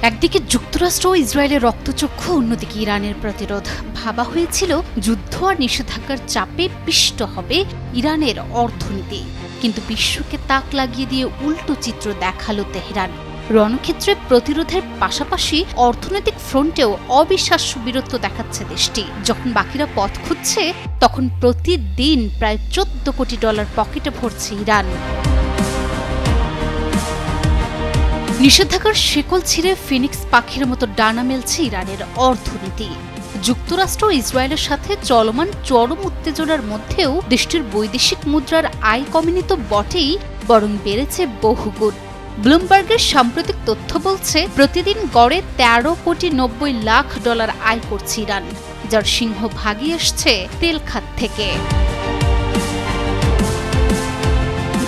একদিকে যুক্তরাষ্ট্র ও ইসরায়েলের রক্তচক্ষু, অন্যদিকে ইরানের প্রতিরোধ। ভাবা হয়েছিল যুদ্ধ আর নিষেধাজ্ঞার চাপে পিষ্ট হবে ইরানের অর্থনীতি, কিন্তু বিশ্বকে তাক লাগিয়ে দিয়ে উল্টো চিত্র দেখালো তেহরান। রণক্ষেত্রে প্রতিরোধের পাশাপাশি অর্থনৈতিক ফ্রন্টেও অবিশ্বাস্য বীরত্ব দেখাচ্ছে দেশটি। যখন বাকিরা পথ খুঁজছে, তখন প্রতিদিন প্রায় $14 কোটি পকেটে ভরছে ইরান। নিষেধাজ্ঞার শেকল ছিঁড়ে ফিনিক্স পাখির মতো ডানা মেলছে ইরানের অর্থনীতি। যুক্তরাষ্ট্র ও ইসরায়েলের সাথে চলমান চরম উত্তেজনার মধ্যেও দেশটির বৈদেশিক মুদ্রার আয় কমেনি তো বটেই, বরং বেড়েছে বহুগুণ। ব্লুমবার্গের সাম্প্রতিক তথ্য বলছে, প্রতিদিন গড়ে $13.90 কোটি আয় করছে ইরান, যার সিংহভাগই আসছে তেল খাত থেকে।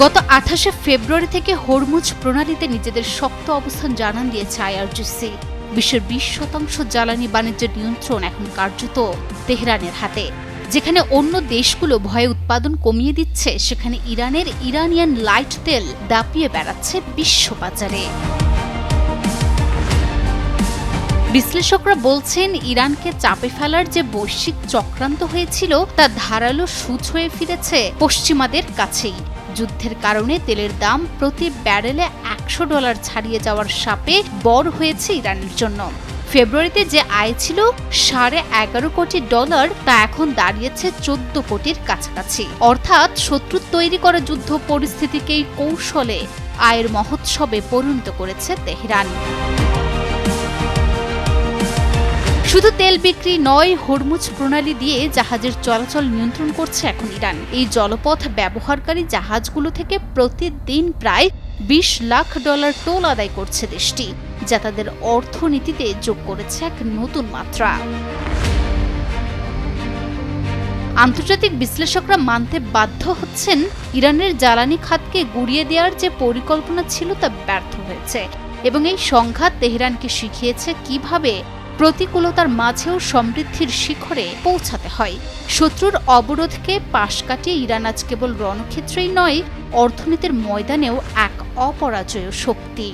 গত 28 ফেব্রুয়ারি থেকে হরমুজ প্রণালীতে নিজেদের শক্ত অবস্থান জানান দিয়েছে আইআরজিসি। বিশ্বের 20% জ্বালানি বাণিজ্যের নিয়ন্ত্রণ এখন কার্যত তেহরানের হাতে। যেখানে অন্য দেশগুলো ভয়ে উৎপাদন কমিয়ে দিচ্ছে, সেখানে ইরানিয়ান লাইট তেল দাপিয়ে বেড়াচ্ছে বিশ্ববাজারে। বিশ্লেষকরা বলছেন, ইরানকে চাপে ফেলার যে বৈশ্বিক চক্রান্ত হয়েছিল, তা ধারালো সূচ হয়ে ফিরেছে পশ্চিমাদের কাছেই। যুদ্ধের কারণে তেলের দাম প্রতি ব্যারেলে $100 ছাড়িয়ে যাওয়ার শাপে বড় হয়েছে ইরানের জন্য। ফেব্রুয়ারিতে যে আয় ছিল $11.5 কোটি, তা এখন দাঁড়িয়েছে 14 কোটির কাছাকাছি। অর্থাৎ শত্রুর তৈরি করা যুদ্ধ পরিস্থিতিকেই কৌশলে আয়ের মহোৎসবে পরিণত করেছে তেহরান। শুধু তেল বিক্রি নয়, হরমুজ প্রণালী দিয়ে জাহাজের চলাচল নিয়ন্ত্রণ করছে এখন ইরান। এই জলপথ ব্যবহারকারী জাহাজগুলো থেকে প্রতিদিন প্রায় $20 লাখ টোল আদায় করছে দেশটি, যা তাদের অর্থনীতিতে যোগ করেছে এক নতুন মাত্রা। আন্তর্জাতিক বিশ্লেষকরা মানতে বাধ্য হচ্ছেন, ইরানের জ্বালানি খাতকে গুঁড়িয়ে দেওয়ার যে পরিকল্পনা ছিল তা ব্যর্থ হয়েছে, এবং এই সংঘাত তেহরানকে শিখিয়েছে কিভাবে প্রতিকূলতার মাঝেও সমৃদ্ধির শিখরে পৌঁছাতে হয়। শত্রুর অবরোধকে পাশ কাটিয়ে ইরান আজ কেবল রণক্ষেত্রেই নয়, অর্থনীতির ময়দানেও এক অপরাজেয় শক্তি।